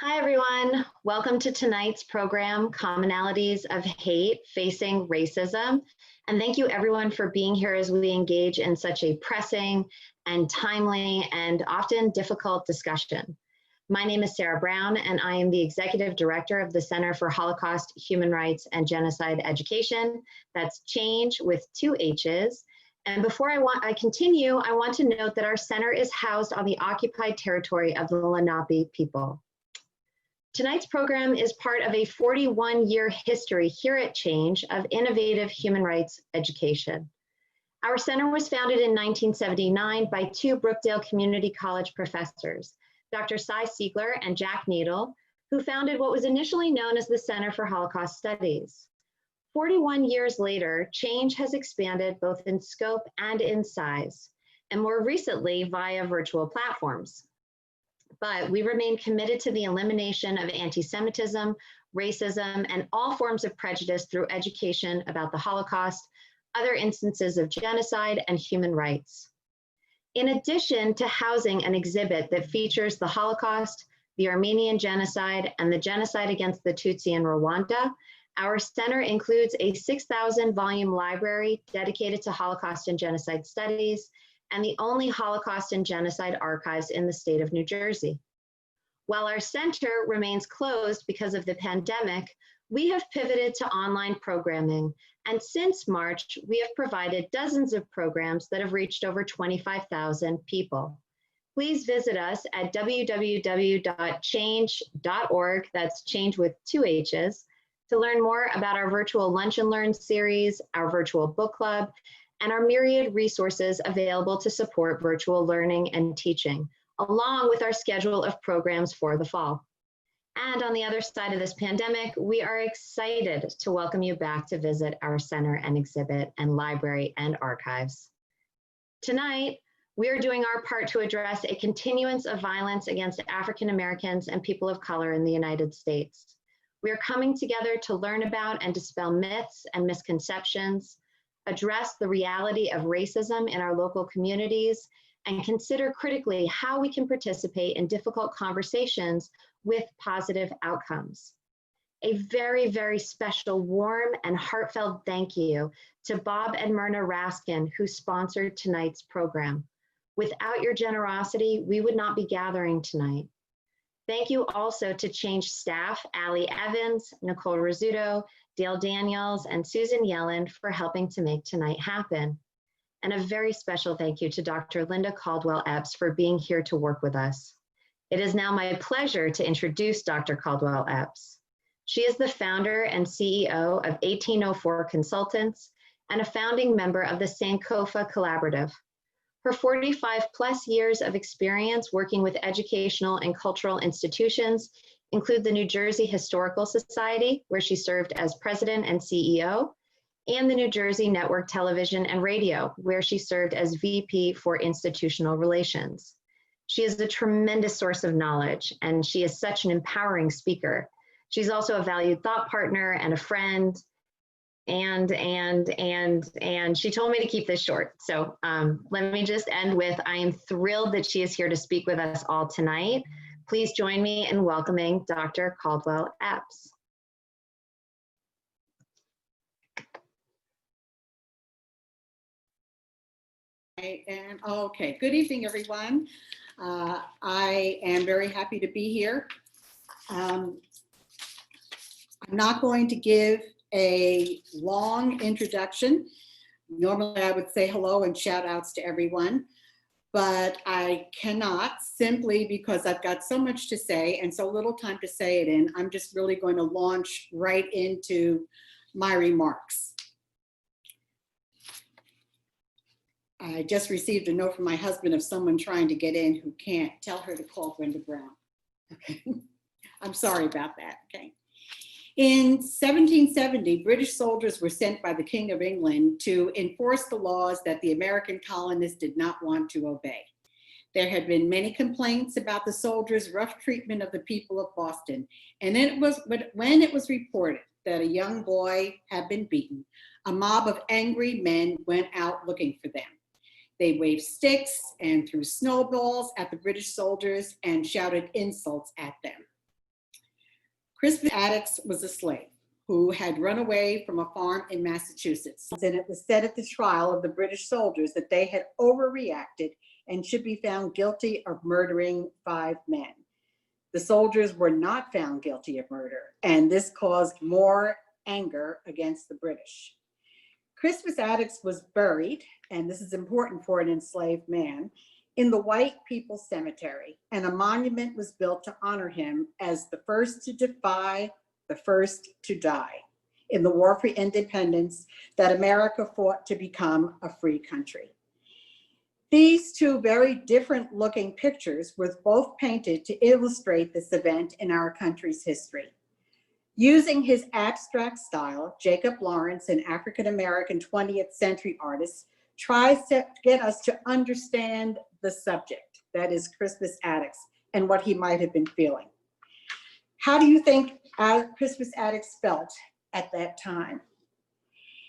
Hi, everyone. Welcome to tonight's program, Commonalities of Hate Facing Racism. And thank you, everyone, for being here as we engage in such a pressing and timely and often difficult discussion. My name is Sarah Brown, and I am the Executive Director of the Center for Holocaust, Human Rights, and Genocide Education. That's Chhange with 2 H's. And before I continue, I want to note that our center is housed on the occupied territory of the Lenape people. Tonight's program is part of a 41-year history here at Chhange of innovative human rights education. Our center was founded in 1979 by 2 Brookdale Community College professors, Dr. Cy Siegler and Jack Needle, who founded what was initially known as the Center for Holocaust Studies. 41 years later, Chhange has expanded both in scope and in size, and more recently via virtual platforms. But we remain committed to the elimination of anti-Semitism, racism, and all forms of prejudice through education about the Holocaust, other instances of genocide, and human rights. In addition to housing an exhibit that features the Holocaust, the Armenian genocide, and the genocide against the Tutsi in Rwanda, our center includes a 6,000-volume library dedicated to Holocaust and genocide studies, and the only Holocaust and genocide archives in the state of New Jersey. While our center remains closed because of the pandemic, we have pivoted to online programming, and since March, we have provided dozens of programs that have reached over 25,000 people. Please visit us at www.chhange.org, that's Chhange with 2 H's, to learn more about our virtual Lunch and Learn series, our virtual book club, and our myriad resources available to support virtual learning and teaching, along with our schedule of programs for the fall. And on the other side of this pandemic, we are excited to welcome you back to visit our center and exhibit and library and archives. Tonight, we are doing our part to address a continuance of violence against African Americans and people of color in the United States. We are coming together to learn about and dispel myths and misconceptions, address the reality of racism in our local communities, and consider critically how we can participate in difficult conversations with positive outcomes. A very, very special, warm, and heartfelt thank you to Bob and Myrna Raskin, who sponsored tonight's program. Without your generosity, we would not be gathering tonight. Thank you also to Chhange staff, Allie Evans, Nicole Rizzuto, Dale Daniels, and Susan Yellen for helping to make tonight happen. And a very special thank you to Dr. Linda Caldwell Epps for being here to work with us. It is now my pleasure to introduce Dr. Caldwell Epps. She is the founder and CEO of 1804 Consultants and a founding member of the Sankofa Collaborative. Her 45+ years of experience working with educational and cultural institutions include the New Jersey Historical Society, where she served as president and CEO, and the New Jersey Network Television and Radio, where she served as VP for Institutional Relations. She is a tremendous source of knowledge, and she is such an empowering speaker. She's also a valued thought partner and a friend, and she told me to keep this short. So let me just end with, I am thrilled that she is here to speak with us all tonight. Please join me in welcoming Dr. Caldwell Epps. Okay, good evening, everyone. I am very happy to be here. I'm not going to give a long introduction. Normally I would say hello and shout outs to everyone, but I cannot, simply because I've got so much to say and so little time to say it in. I'm just really going to launch right into my remarks. I just received a note from my husband of someone trying to get in who can't. Tell her to call Brenda Brown. Okay, I'm sorry about that, okay. In 1770, British soldiers were sent by the King of England to enforce the laws that the American colonists did not want to obey. There had been many complaints about the soldiers' rough treatment of the people of Boston, and then when it was reported that a young boy had been beaten, a mob of angry men went out looking for them. They waved sticks and threw snowballs at the British soldiers and shouted insults at them. Crispus Attucks was a slave who had run away from a farm in Massachusetts. And it was said at the trial of the British soldiers that they had overreacted and should be found guilty of murdering 5 men. The soldiers were not found guilty of murder, and this caused more anger against the British. Crispus Attucks was buried, and this is important for an enslaved man, in the White People's Cemetery, and a monument was built to honor him as the first to defy, the first to die in the war for independence that America fought to become a free country. These 2 very different looking pictures were both painted to illustrate this event in our country's history. Using his abstract style, Jacob Lawrence, an African-American 20th century artist, tries to get us to understand the subject, that is Crispus Attucks, and what he might have been feeling. How do you think Crispus Attucks felt at that time?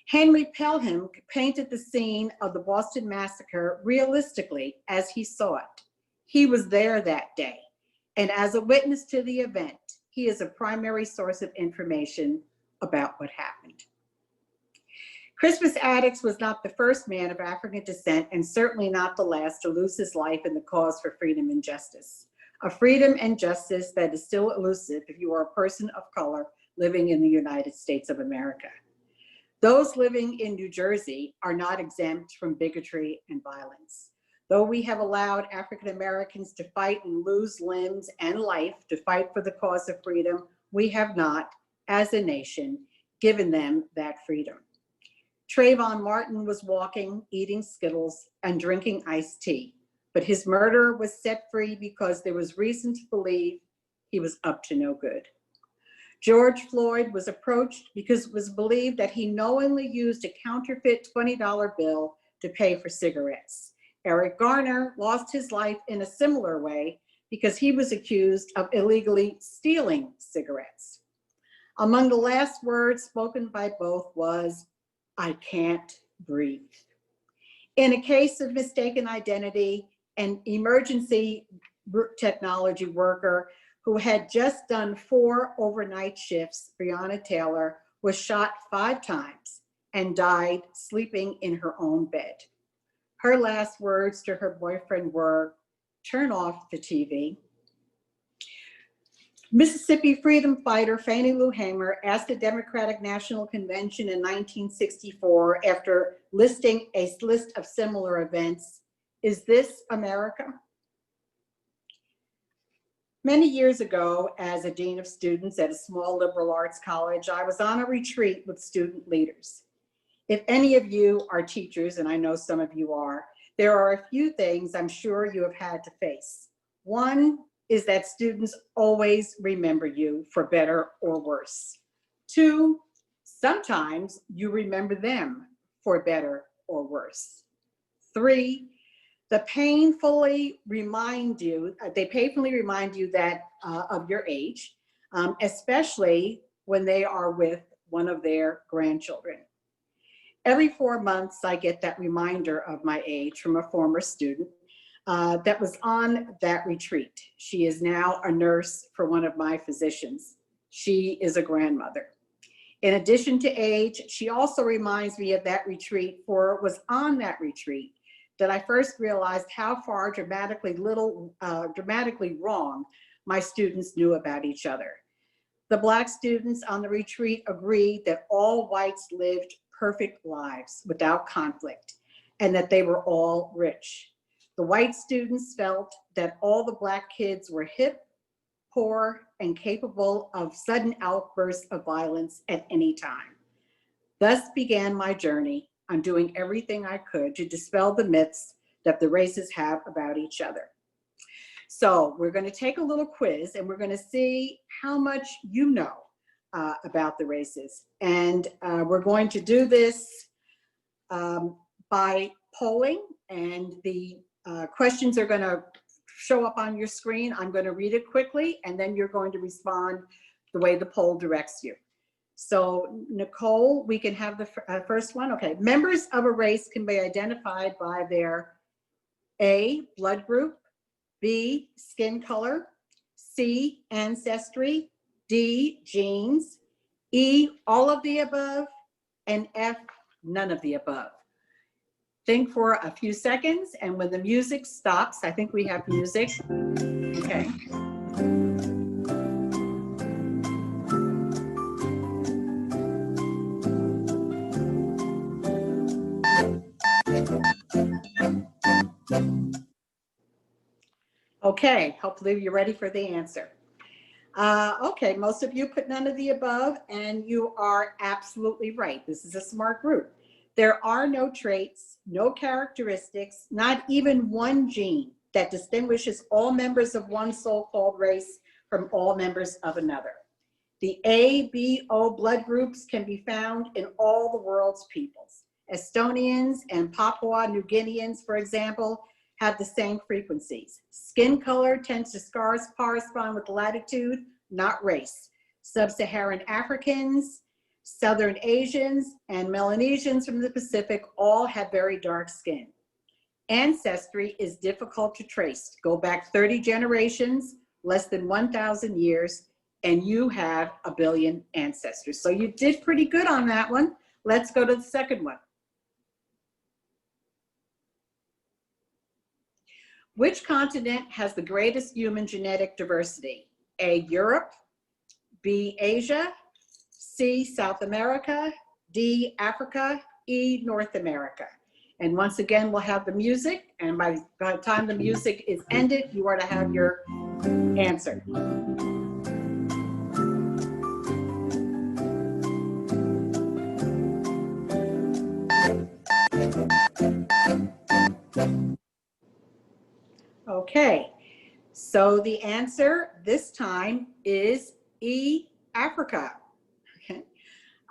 Henry Pelham painted the scene of the Boston Massacre realistically as he saw it. He was there that day, and as a witness to the event, he is a primary source of information about what happened. Crispus Attucks was not the first man of African descent, and certainly not the last, to lose his life in the cause for freedom and justice. A freedom and justice that is still elusive if you are a person of color living in the United States of America. Those living in New Jersey are not exempt from bigotry and violence. Though we have allowed African Americans to fight and lose limbs and life to fight for the cause of freedom, we have not, as a nation, given them that freedom. Trayvon Martin was walking, eating Skittles, and drinking iced tea, but his murderer was set free because there was reason to believe he was up to no good. George Floyd was approached because it was believed that he knowingly used a counterfeit $20 bill to pay for cigarettes. Eric Garner lost his life in a similar way because he was accused of illegally stealing cigarettes. Among the last words spoken by both was, "I can't breathe." In a case of mistaken identity, an emergency technology worker who had just done 4 overnight shifts, Breonna Taylor, was shot 5 times and died sleeping in her own bed. Her last words to her boyfriend were, "Turn off the TV." Mississippi freedom fighter Fannie Lou Hamer asked the Democratic National Convention in 1964, after listing a list of similar events, "Is this America?" Many years ago, as a dean of students at a small liberal arts college, I was on a retreat with student leaders. If any of you are teachers, and I know some of you are, there are a few things I'm sure you have had to face. One is that students always remember you for better or worse. 2, sometimes you remember them for better or worse. 3, they painfully remind you that of your age, especially when they are with one of their grandchildren. Every 4 months, I get that reminder of my age from a former student that was on that retreat. She is now a nurse for one of my physicians. She is a grandmother. In addition to age, she also reminds me of that retreat, for it was on that retreat that I first realized how far dramatically wrong my students knew about each other. The Black students on the retreat agreed that all whites lived perfect lives without conflict, and that they were all rich. The white students felt that all the Black kids were hip, poor, and capable of sudden outbursts of violence at any time. Thus began my journey on doing everything I could to dispel the myths that the races have about each other. So we're going to take a little quiz, and we're going to see how much you know about the races. And we're going to do this by polling, and the questions are going to show up on your screen. I'm going to read it quickly, and then you're going to respond the way the poll directs you. So Nicole, we can have the first one. Okay, members of a race can be identified by their A, blood group, B, skin color, C, ancestry, D, genes, E, all of the above, and F, none of the above. Think for a few seconds, and when the music stops, I think we have music. Okay. Okay, hopefully you're ready for the answer. Okay, most of you put none of the above, and you are absolutely right. This is a smart group. There are no traits, no characteristics, not even one gene that distinguishes all members of one so-called race from all members of another. The A, B, O blood groups can be found in all the world's peoples. Estonians and Papua New Guineans, for example, have the same frequencies. Skin color tends to correspond with latitude, not race. Sub-Saharan Africans, Southern Asians, and Melanesians from the Pacific all have very dark skin. Ancestry is difficult to trace. Go back 30 generations, less than 1,000 years, and you have 1 billion ancestors. So you did pretty good on that one. Let's go to the second one. Which continent has the greatest human genetic diversity? A, Europe, B, Asia, C, South America, D, Africa, E, North America. And once again, we'll have the music, and by the time the music is ended, you are to have your answer. Okay, so the answer this time is E, Africa. Okay.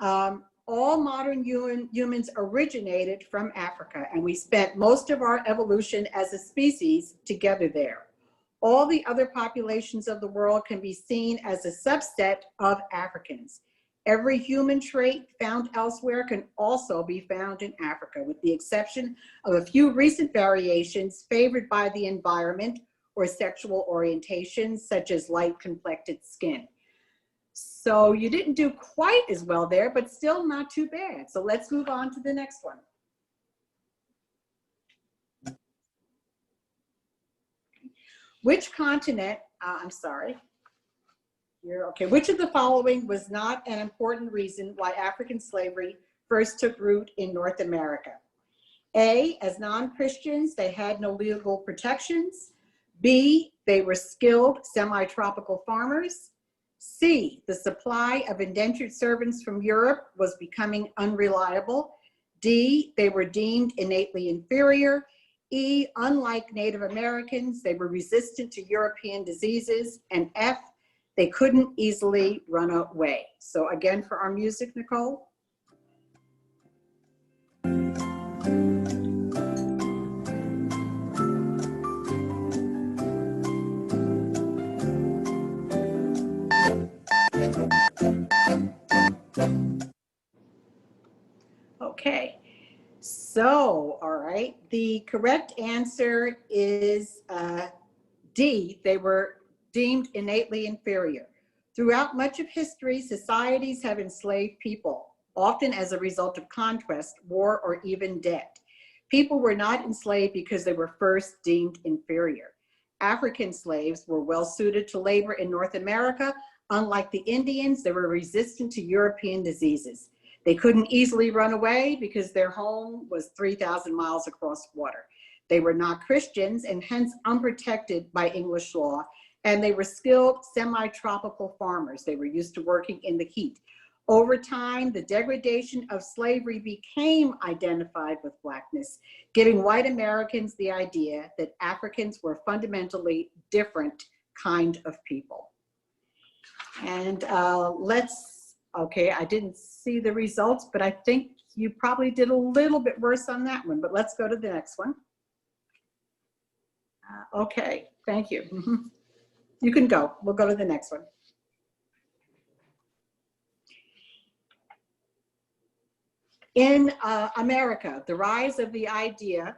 All modern humans originated from Africa, and we spent most of our evolution as a species together there. All the other populations of the world can be seen as a subset of Africans. Every human trait found elsewhere can also be found in Africa, with the exception of a few recent variations favored by the environment or sexual orientations, such as light-complected skin. So you didn't do quite as well there, but still not too bad. So let's move on to the next one. Which continent, which of the following was not an important reason why African slavery first took root in North America? A, as non-Christians, they had no legal protections. B, they were skilled semi-tropical farmers. C, the supply of indentured servants from Europe was becoming unreliable. D, they were deemed innately inferior. E, unlike Native Americans, they were resistant to European diseases. And F, they couldn't easily run away. So again, for our music, Nicole. Okay, so, all right, the correct answer is D, they were deemed innately inferior. Throughout much of history, societies have enslaved people, often as a result of conquest, war, or even debt. People were not enslaved because they were first deemed inferior. African slaves were well suited to labor in North America. Unlike the Indians, they were resistant to European diseases. They couldn't easily run away because their home was 3,000 miles across water. They were not Christians and hence unprotected by English law, and they were skilled semi-tropical farmers. They were used to working in the heat. Over time, the degradation of slavery became identified with Blackness, giving white Americans the idea that Africans were fundamentally different kind of people. And okay, I didn't see the results, but I think you probably did a little bit worse on that one, but let's go to the next one. Okay, thank you. You can go. We'll go to the next one. In America, the rise of the idea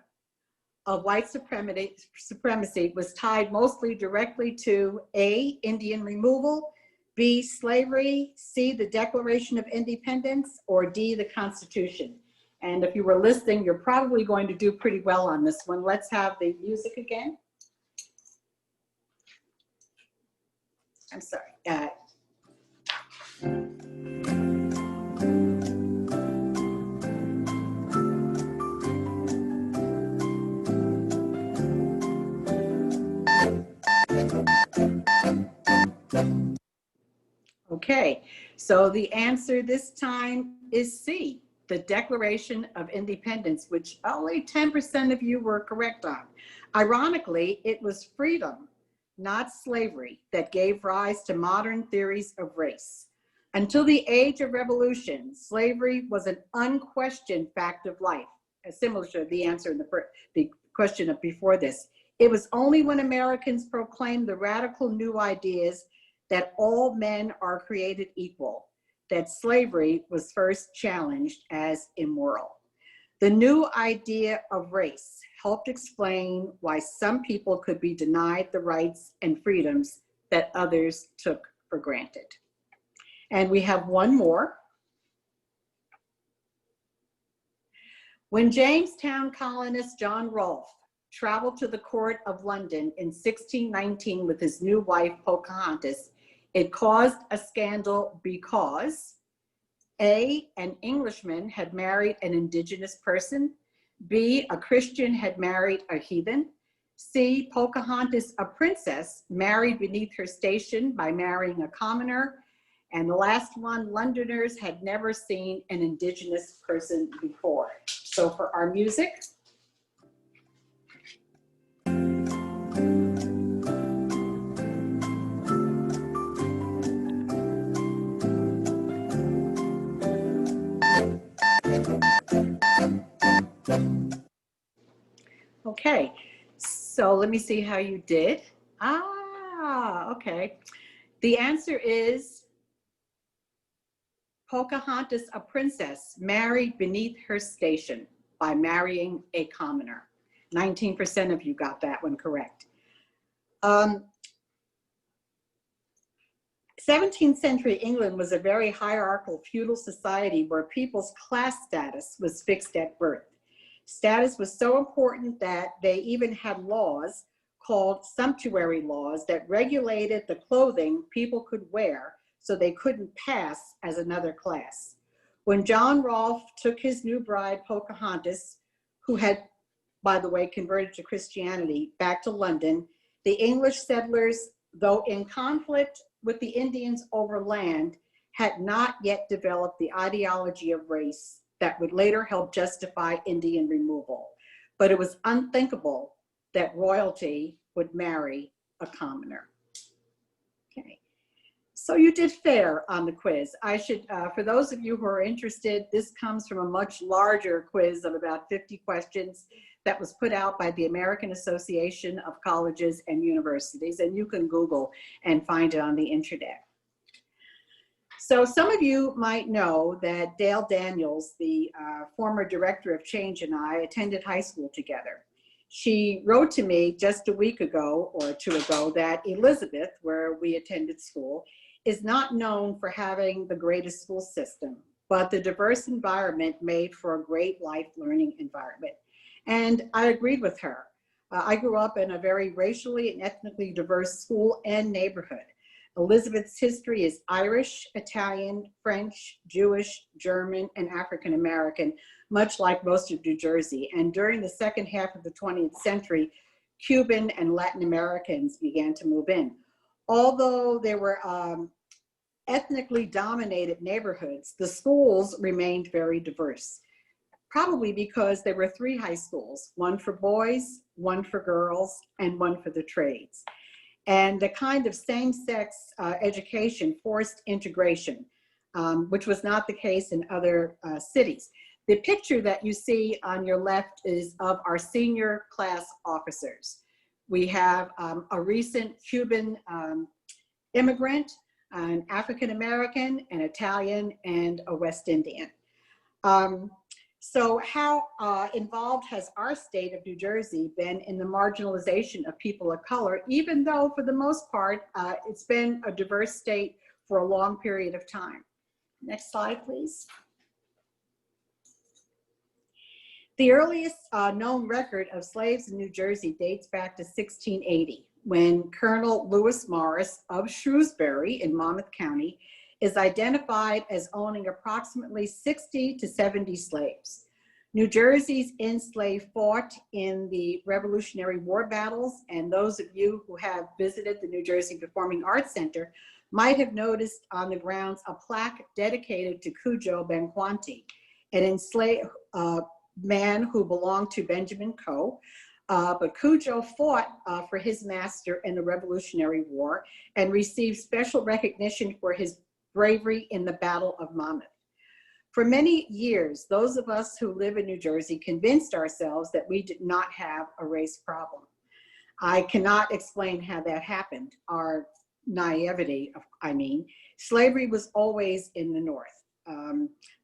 of white supremacy was tied mostly directly to A, Indian removal, B, slavery, C, the Declaration of Independence, or D, the Constitution? And if you were listening, you're probably going to do pretty well on this one. Let's have the music again. I'm sorry. Okay, so the answer this time is C, the Declaration of Independence, which only 10% of you were correct on. Ironically, it was freedom, not slavery, that gave rise to modern theories of race. Until the age of revolution, slavery was an unquestioned fact of life, similar to the answer in the question of before this. It was only when Americans proclaimed the radical new ideas that all men are created equal, that slavery was first challenged as immoral. The new idea of race helped explain why some people could be denied the rights and freedoms that others took for granted. And we have one more. When Jamestown colonist John Rolfe traveled to the court of London in 1619 with his new wife, Pocahontas, it caused a scandal because A, an Englishman had married an indigenous person, B, a Christian had married a heathen, C, Pocahontas, a princess, married beneath her station by marrying a commoner, and the last one, Londoners had never seen an indigenous person before. So for our music. Okay, so let me see how you did. Okay. The answer is Pocahontas, a princess, married beneath her station by marrying a commoner. 19% of you got that one correct. 17th century England was a very hierarchical feudal society where people's class status was fixed at birth. Status was so important that they even had laws called sumptuary laws that regulated the clothing people could wear so they couldn't pass as another class. When John Rolfe took his new bride, Pocahontas, who had, by the way, converted to Christianity, back to London, the English settlers, though in conflict with the Indians over land, had not yet developed the ideology of race that would later help justify Indian removal. But it was unthinkable that royalty would marry a commoner. Okay, so you did fair on the quiz. I should, for those of you who are interested, this comes from a much larger quiz of about 50 questions that was put out by the American Association of Colleges and Universities, and you can Google and find it on the internet. So some of you might know that Dale Daniels, the former director of Chhange, and I attended high school together. She wrote to me just a week ago or two ago that Elizabeth, where we attended school, is not known for having the greatest school system, but the diverse environment made for a great life learning environment. And I agreed with her. I grew up in a very racially and ethnically diverse school and neighborhood. Elizabeth's history is Irish, Italian, French, Jewish, German, and African American, much like most of New Jersey. And during the second half of the 20th century, Cuban and Latin Americans began to move in. Although there were ethnically dominated neighborhoods, the schools remained very diverse, probably because there were 3 high schools, one for boys, one for girls, and one for the trades. And the kind of same-sex education forced integration, which was not the case in other cities. The picture that you see on your left is of our senior class officers. We have a recent Cuban immigrant, an African-American, an Italian, and a West Indian. So how involved has our state of New Jersey been in the marginalization of people of color, even though for the most part, it's been a diverse state for a long period of time. Next slide, please. The earliest known record of slaves in New Jersey dates back to 1680, when Colonel Lewis Morris of Shrewsbury in Monmouth County is identified as owning approximately 60 to 70 slaves. New Jersey's enslaved fought in the Revolutionary War battles, and those of you who have visited the New Jersey Performing Arts Center might have noticed on the grounds a plaque dedicated to Cujo Benquanti, an enslaved man who belonged to Benjamin Coe. But Cujo fought for his master in the Revolutionary War and received special recognition for his bravery in the Battle of Monmouth. For many years, those of us who live in New Jersey convinced ourselves that we did not have a race problem. I cannot explain how that happened. Our naivety, I mean. Slavery was always in the North.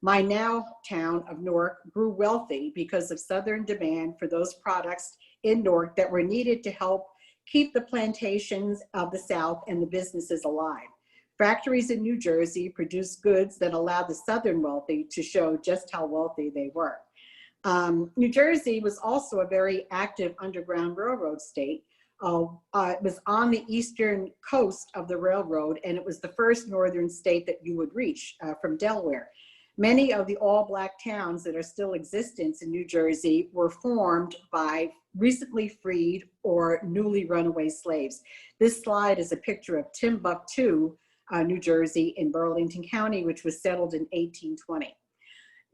My now town of Newark grew wealthy because of Southern demand for those products in Newark that were needed to help keep the plantations of the South and the businesses alive. Factories in New Jersey produced goods that allowed the Southern wealthy to show just how wealthy they were. New Jersey was also a very active Underground Railroad state. It was on the eastern coast of the railroad, and it was the first northern state that you would reach from Delaware. Many of the all-Black towns that are still extant in New Jersey were formed by recently freed or newly runaway slaves. This slide is a picture of Timbucto, New Jersey in Burlington County, which was settled in 1820.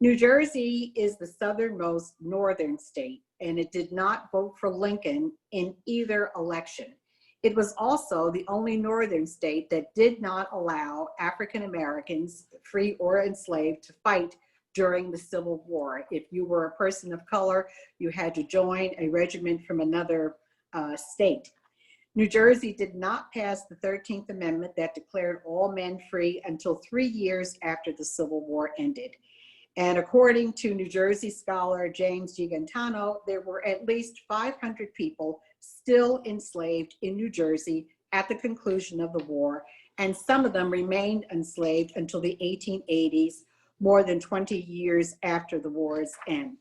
New Jersey is the southernmost northern state, and it did not vote for Lincoln in either election. It was also the only northern state that did not allow African Americans, free or enslaved, to fight during the Civil War. If you were a person of color, you had to join a regiment from another state. New Jersey did not pass the 13th Amendment that declared all men free until 3 years after the Civil War ended. And according to New Jersey scholar James Gigantano, there were at least 500 people still enslaved in New Jersey at the conclusion of the war, and some of them remained enslaved until the 1880s, more than 20 years after the war's end.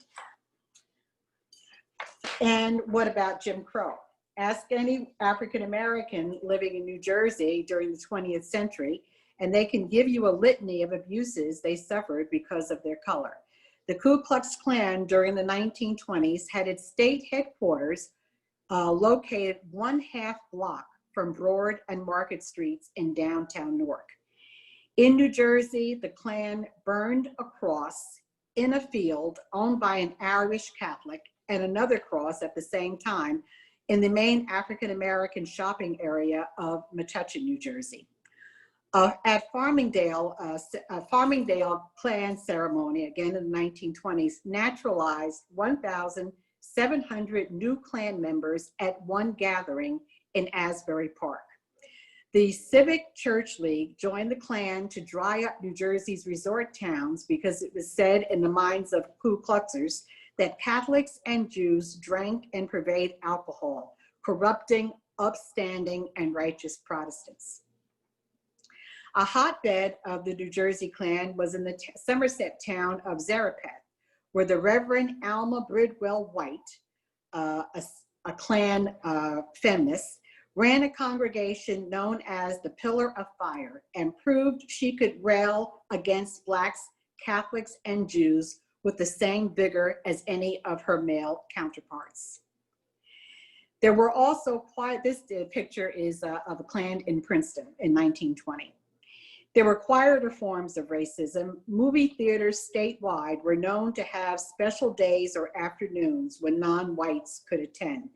And what about Jim Crow? Ask any African American living in New Jersey during the 20th century, and they can give you a litany of abuses they suffered because of their color. The Ku Klux Klan during the 1920s had its state headquarters located 1/2 block from Broad and Market Streets in downtown Newark. In New Jersey, the Klan burned a cross in a field owned by an Irish Catholic and another cross at the same time in the main African American shopping area of Metuchen, New Jersey. At Farmingdale, a Farmingdale Klan ceremony, again in the 1920s, naturalized 1,700 new Klan members at one gathering in Asbury Park. The Civic Church League joined the Klan to dry up New Jersey's resort towns because it was said in the minds of Ku Kluxers that Catholics and Jews drank and purveyed alcohol, corrupting upstanding and righteous Protestants. A hotbed of the New Jersey Klan was in the Somerset town of Zarephath, where the Reverend Alma Bridwell White, a Klan feminist, ran a congregation known as the Pillar of Fire and proved she could rail against Blacks, Catholics, and Jews with the same vigor as any of her male counterparts. There were also this picture is of a Klan in Princeton in 1920. There were quieter forms of racism. Movie theaters statewide were known to have special days or afternoons when non-whites could attend.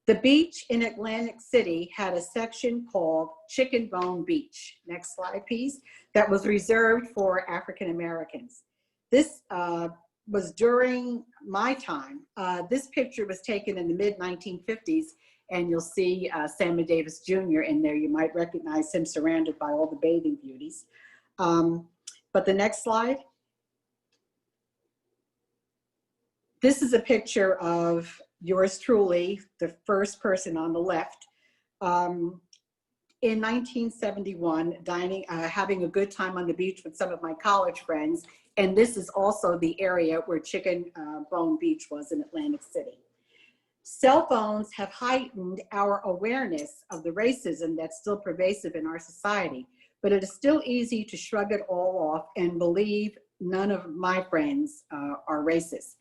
The beach in Atlantic City had a section called Chicken Bone Beach, next slide please, that was reserved for African Americans. This was during my time. This picture was taken in the mid-1950s, and you'll see Sammy Davis Jr. in there. You might recognize him surrounded by all the bathing beauties. But the next slide. This is a picture of yours truly, the first person on the left. in 1971, having a good time on the beach with some of my college friends. And this is also the area where Chicken Bone Beach was in Atlantic City. Cell phones have heightened our awareness of the racism that's still pervasive in our society, but it is still easy to shrug it all off and believe none of my friends are racist.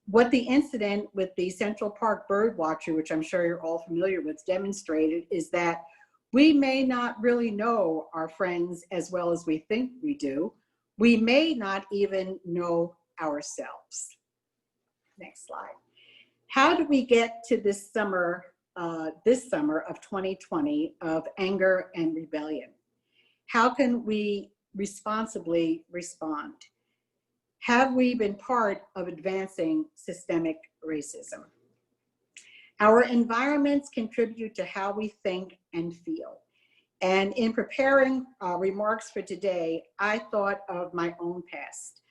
What the incident with the Central Park bird watcher, which I'm sure you're all familiar with, demonstrated is that we may not really know our friends as well as we think we do. We may not even know ourselves. Next slide. How do we get to this summer of 2020 of anger and rebellion? How can we responsibly respond? Have we been part of advancing systemic racism? Our environments contribute to how we think and feel. And in preparing remarks for today, I thought of my own past.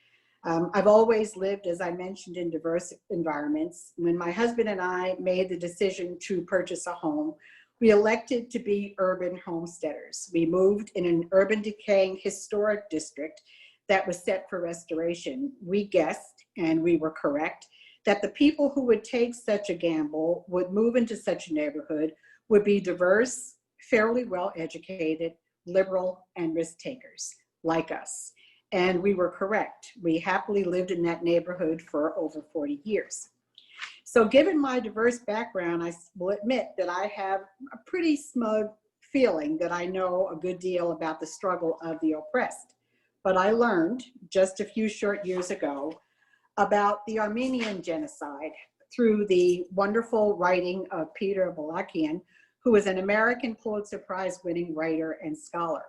I've always lived, as I mentioned, in diverse environments. When my husband and I made the decision to purchase a home, we elected to be urban homesteaders. We moved in an urban decaying historic district that was set for restoration. We guessed, and we were correct, that the people who would take such a gamble would move into such a neighborhood would be diverse, fairly well educated, liberal, and risk takers like us. And we were correct. We happily lived in that neighborhood for over 40 years. So given my diverse background, I will admit that I have a pretty smug feeling that I know a good deal about the struggle of the oppressed. But I learned just a few short years ago about the Armenian genocide through the wonderful writing of Peter Balakian, who is an American Pulitzer Prize winning writer and scholar.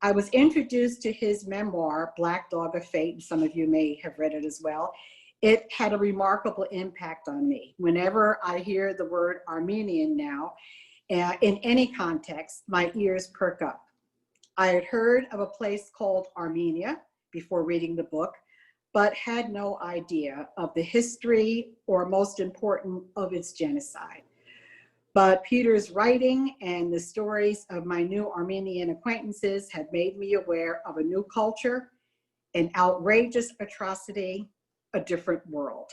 I was introduced to his memoir, Black Dog of Fate, and some of you may have read it as well. It had a remarkable impact on me. Whenever I hear the word Armenian now, in any context, my ears perk up. I had heard of a place called Armenia before reading the book, but had no idea of the history or, most important, of its genocide. But Peter's writing and the stories of my new Armenian acquaintances had made me aware of a new culture, an outrageous atrocity, a different world.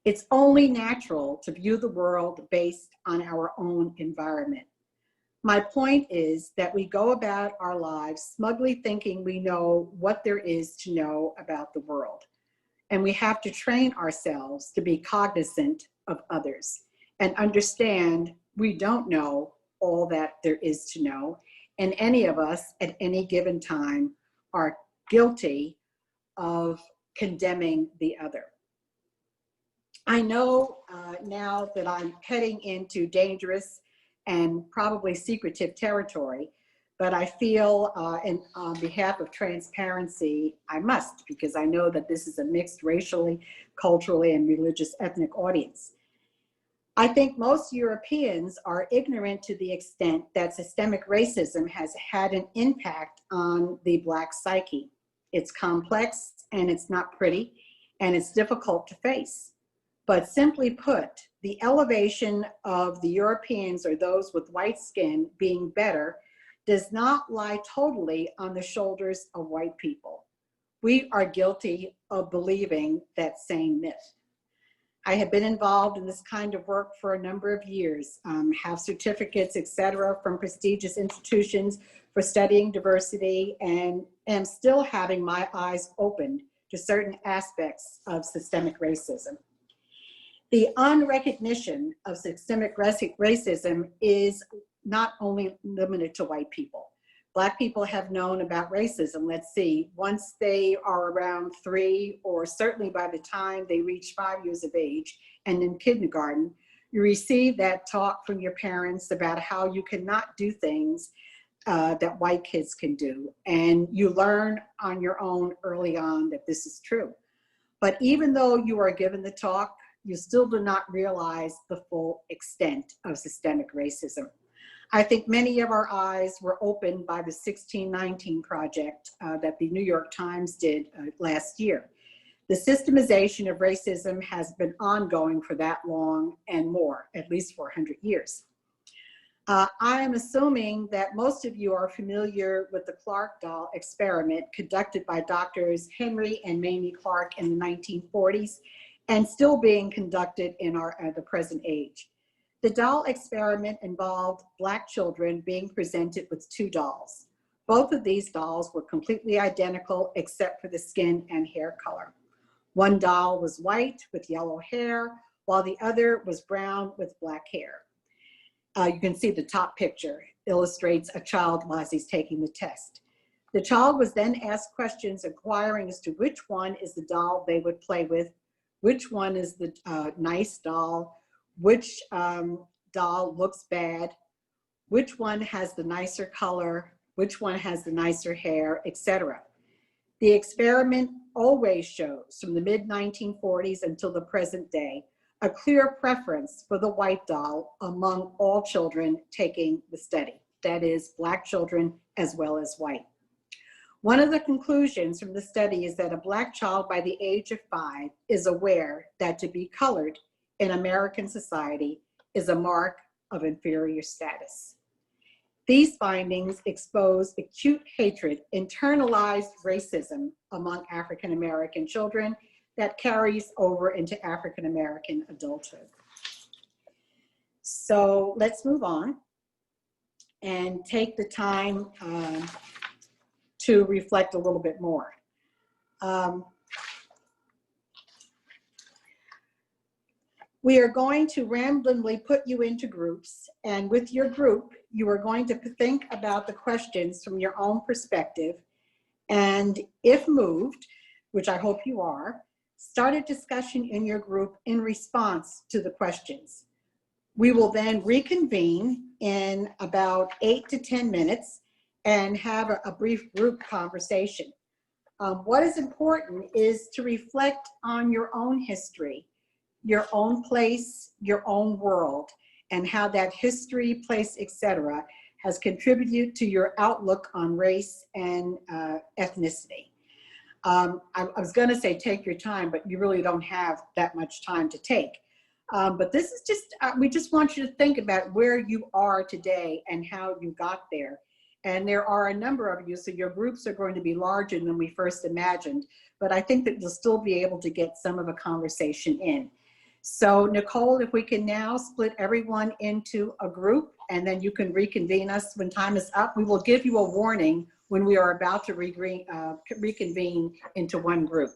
It's only natural to view the world based on our own environment. My point is that we go about our lives smugly thinking we know what there is to know about the world. And we have to train ourselves to be cognizant of others and understand we don't know all that there is to know. And any of us at any given time are guilty of condemning the other. I know now that I'm heading into dangerous and probably secretive territory, but I feel, and on behalf of transparency, I must, because I know that this is a mixed racially, culturally, and religious ethnic audience. I think most Europeans are ignorant to the extent that systemic racism has had an impact on the Black psyche. It's complex and it's not pretty and it's difficult to face. But simply put, the elevation of the Europeans or those with white skin being better does not lie totally on the shoulders of white people. We are guilty of believing that same myth. I have been involved in this kind of work for a number of years, have certificates, et cetera, from prestigious institutions for studying diversity, and am still having my eyes opened to certain aspects of systemic racism. The unrecognition of systemic racism is not only limited to white people. Black people have known about racism, let's see, once they are around 3, or certainly by the time they reach 5 years of age and in kindergarten, you receive that talk from your parents about how you cannot do things that white kids can do. And you learn on your own early on that this is true. But even though you are given the talk, you still do not realize the full extent of systemic racism. I think many of our eyes were opened by the 1619 project that the New York Times did last year. The systemization of racism has been ongoing for that long and more, at least 400 years. I am assuming that most of you are familiar with the Clark doll experiment conducted by doctors Henry and Mamie Clark in the 1940s and still being conducted in the present age. The doll experiment involved Black children being presented with two dolls. Both of these dolls were completely identical except for the skin and hair color. One doll was white with yellow hair, while the other was brown with black hair. You can see the top picture illustrates a child as he's taking the test. The child was then asked questions inquiring as to which one is the doll they would play with, which one is the nice doll, which doll looks bad, which one has the nicer color, which one has the nicer hair, etc. The experiment always shows, from the mid-1940s until the present day, a clear preference for the white doll among all children taking the study. That is, Black children as well as white. One of the conclusions from the study is that a Black child by the age of 5 is aware that to be colored in American society is a mark of inferior status. These findings expose acute hatred, internalized racism among African American children that carries over into African American adulthood. So let's move on and take the time to reflect a little bit more. We are going to randomly put you into groups, and with your group, you are going to think about the questions from your own perspective, and if moved, which I hope you are, start a discussion in your group in response to the questions. We will then reconvene in about 8 to 10 minutes and have a brief group conversation. What is important is to reflect on your own history, your own place, your own world, and how that history, place, etc., has contributed to your outlook on race and ethnicity. I was going to say take your time, but you really don't have that much time to take. But this is just, we just want you to think about where you are today and how you got there. And there are a number of you, so your groups are going to be larger than we first imagined, but I think that you'll still be able to get some of a conversation in. So Nicole, if we can now split everyone into a group, and then you can reconvene us when time is up. We will give you a warning when we are about to reconvene into one group.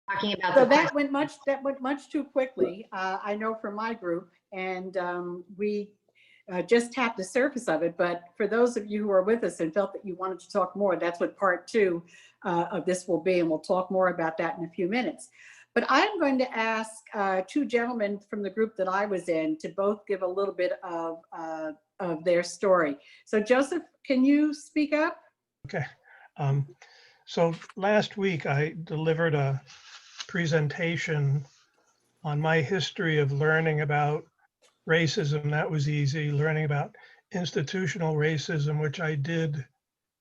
Talking about so that went much too quickly. I know for my group, and we just tapped the surface of it. But for those of you who are with us and felt that you wanted to talk more, that's what part 2 of this will be, and we'll talk more about that in a few minutes. But I'm going to ask 2 gentlemen from the group that I was in to both give a little bit of their story. So Joseph, can you speak up? Okay. So last week I delivered a presentation on my history of learning about racism. That was easy. Learning about institutional racism, which I did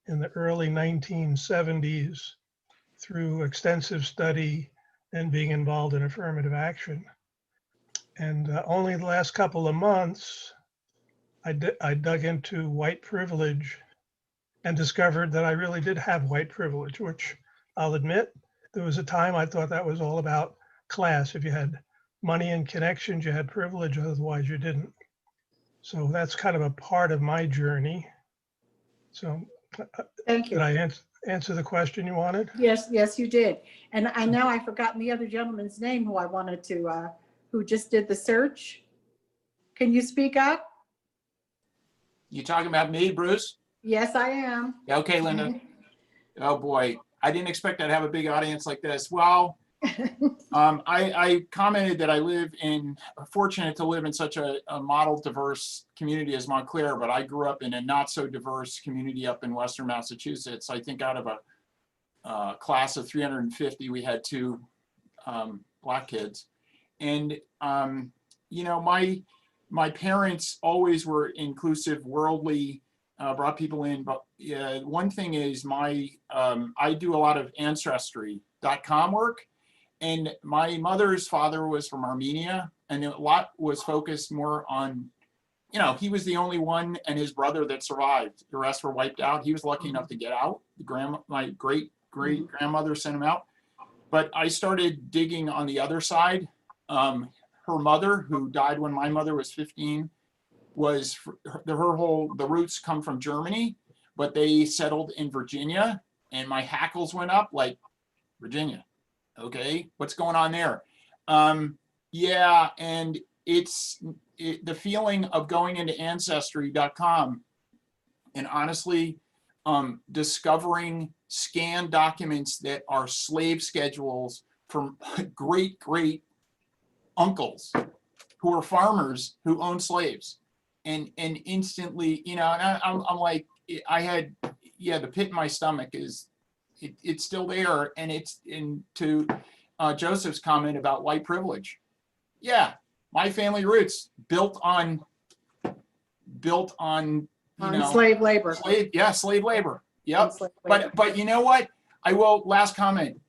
in the early 1970s through extensive study and being involved in affirmative action. And only the last couple of months, I dug into white privilege and discovered that I really did have white privilege, which I'll admit, there was a time I thought that was all about class. If you had money and connections, you had privilege, otherwise you didn't. So that's kind of a part of my journey. So Thank you. did I answer the question you wanted? Yes, yes, you did. And I know I've forgotten the other gentleman's name who I wanted to, who just did the search. Can you speak up? You talking about me, Bruce? Yes, I am. Yeah, okay, Linda. Oh boy, I didn't expect I'd have a big audience like this. Well, I commented that I live in, fortunate to live in such a model diverse community as Montclair, but I grew up in a not so diverse community up in Western Massachusetts. I think out of a class of 350, we had 2 Black kids. And, you know, my parents always were inclusive, worldly, brought people in. But one thing is I do a lot of Ancestry.com work. And my mother's father was from Armenia, and a lot was focused more on, you know, he was the only one and his brother that survived. The rest were wiped out. He was lucky enough to get out. My great grandmother sent him out. But I started digging on the other side. Her mother, who died when my mother was 15, was the roots come from Germany, but they settled in Virginia, and my hackles went up like, Virginia, okay, what's going on there? Yeah, and the feeling of going into ancestry.com and honestly discovering scanned documents that are slave schedules from great uncles who were farmers who owned slaves, and instantly, you know, and I'm like, I had, yeah, the pit in my stomach is, it's still there. And it's into Joseph's comment about white privilege. Yeah, my family roots built on slave labor. Slave labor. Yep. Slave labor. But you know what? I will, last comment.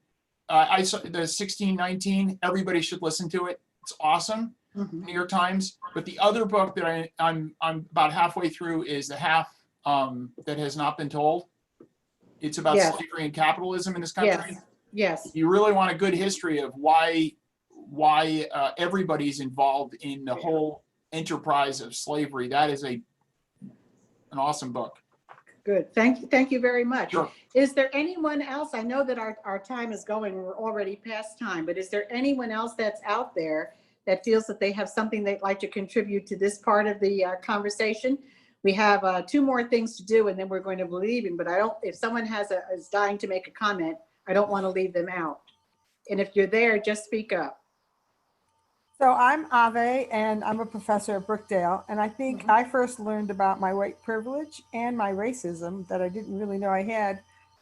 I saw the 1619, everybody should listen to it. It's awesome. New York Times. But the other book that I'm about halfway through is the half that has not been told. It's about slavery and capitalism in this country. Yes. You really want a good history of why everybody's involved in the whole enterprise of slavery. That is an awesome book. Good. Thank you very much. Sure. Is there anyone else? I know that our time is going, we're already past time, but is there anyone else that's out there that feels that they have something they'd like to contribute to this part of the conversation? We have 2 more things to do, and then we're going to be leaving, but if someone is dying to make a comment, I don't want to leave them out. And if you're there, just speak up. So I'm Ave, and I'm a professor at Brookdale. And I think I first learned about my white privilege and my racism that I didn't really know I had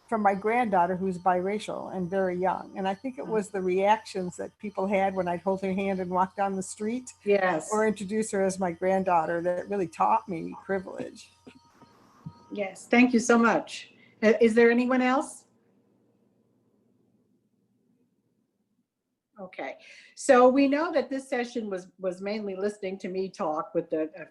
from my granddaughter, who's biracial and very young. And I think it was the reactions that people had when I'd hold her hand and walk down the street. Yes. Or introduce her as my granddaughter that really taught me privilege. Yes. Thank you so much. Is there anyone else? Okay. So we know that this session was mainly listening to me talk with a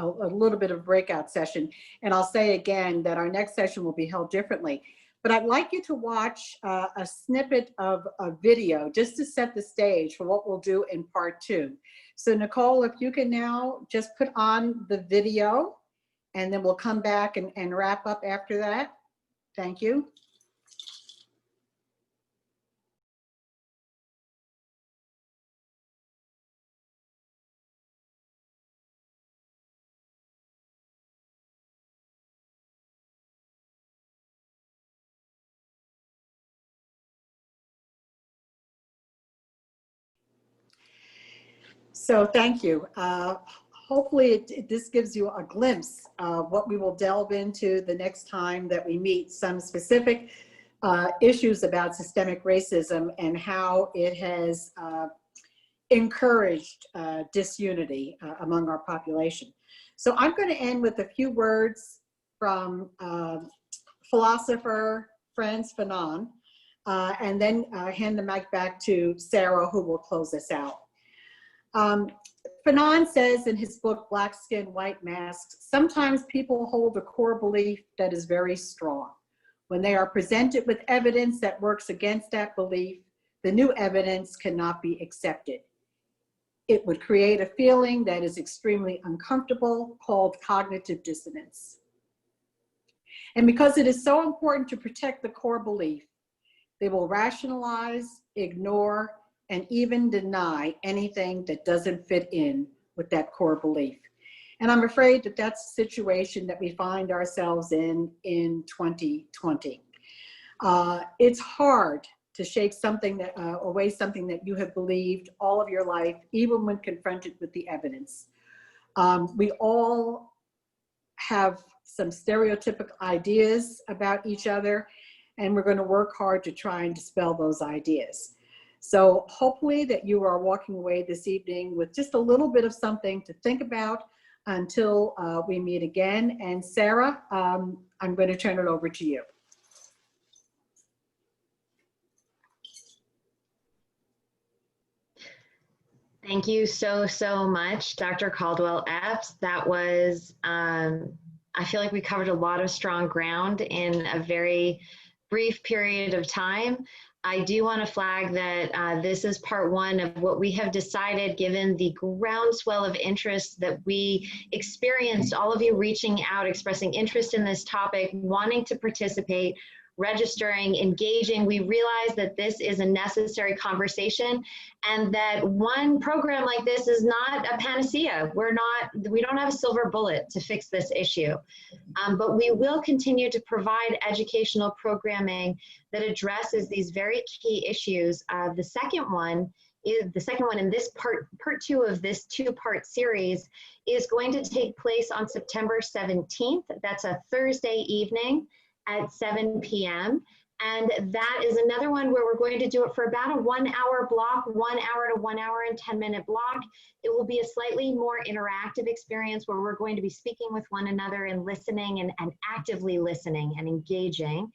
little bit of breakout session. And I'll say again that our next session will be held differently. But I'd like you to watch a snippet of a video just to set the stage for what we'll do in part 2. So Nicole, if you can now just put on the video, and then we'll come back and wrap up after that. Thank you. So thank you. Hopefully this gives you a glimpse of what we will delve into the next time that we meet, some specific issues about systemic racism and how it has encouraged disunity among our population. So I'm going to end with a few words from philosopher Frantz Fanon, and then hand the mic back to Sarah, who will close us out. Fanon says in his book, Black Skin, White Masks, sometimes people hold a core belief that is very strong. When they are presented with evidence that works against that belief, the new evidence cannot be accepted. It would create a feeling that is extremely uncomfortable, called cognitive dissonance. And because it is so important to protect the core belief, they will rationalize, ignore, and even deny anything that doesn't fit in with that core belief. And I'm afraid that that's the situation that we find ourselves in 2020. It's hard to shake something that, away something that you have believed all of your life, even when confronted with the evidence. We all have some stereotypical ideas about each other, and we're going to work hard to try and dispel those ideas. So hopefully that you are walking away this evening with just a little bit of something to think about until we meet again. And Sarah, I'm going to turn it over to you. Thank you so, so much, Dr. Caldwell Epps. That was, I feel like we covered a lot of strong ground in a very brief period of time. I do want to flag that this is part one of what we have decided, given the groundswell of interest that we experienced, all of you reaching out, expressing interest in this topic, wanting to participate, registering, engaging. We realize that this is a necessary conversation and that one program like this is not a panacea. We don't have a silver bullet to fix this issue, but we will continue to provide educational programming that addresses these very key issues. The second one in this part two of this two-part series is going to take place on September 17th. That's a Thursday evening at 7 p.m. And that is another one where we're going to do it for about a 1 hour block, 1 hour to 1 hour and 10-minute block. It will be a slightly more interactive experience where we're going to be speaking with one another and listening and actively listening and engaging.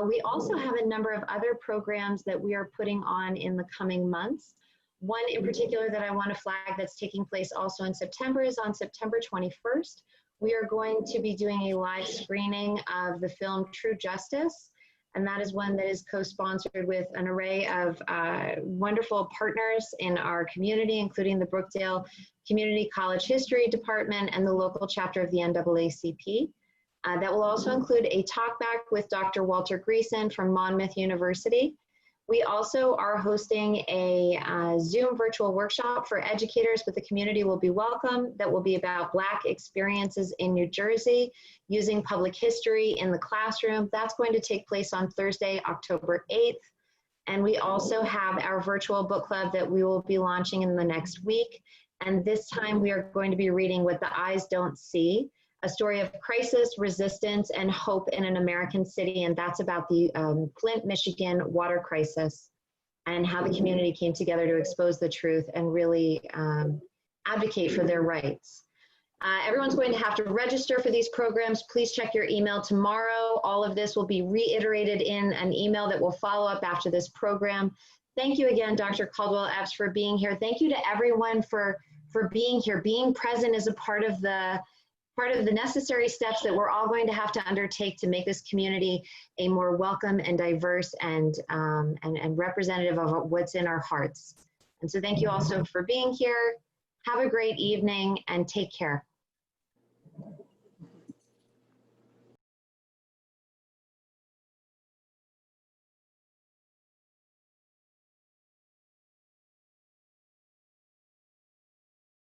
We also have a number of other programs that we are putting on in the coming months. One in particular that I want to flag that's taking place also in September is on September 21st. We are going to be doing a live screening of the film True Justice, and that is one that is co-sponsored with an array of wonderful partners in our community, including the Brookdale Community College History Department and the local chapter of the NAACP. That will also include a talkback with Dr. Walter Greason from Monmouth University. We also are hosting a Zoom virtual workshop for educators, but the community will be welcome. That will be about Black experiences in New Jersey using public history in the classroom. That's going to take place on Thursday, October 8th. And we also have our virtual book club that we will be launching in the next week. And this time we are going to be reading What the Eyes Don't See, a story of crisis, resistance, and hope in an American city. And that's about the Flint, Michigan water crisis and how the community came together to expose the truth and really advocate for their rights. Everyone's going to have to register for these programs. Please check your email tomorrow. All of this will be reiterated in an email that will follow up after this program. Thank you again, Dr. Caldwell Epps, for being here. Thank you to everyone for being here. Being present is a part of the necessary steps that we're all going to have to undertake to make this community a more welcome and diverse and representative of what's in our hearts. And so thank you also for being here. Have a great evening and take care.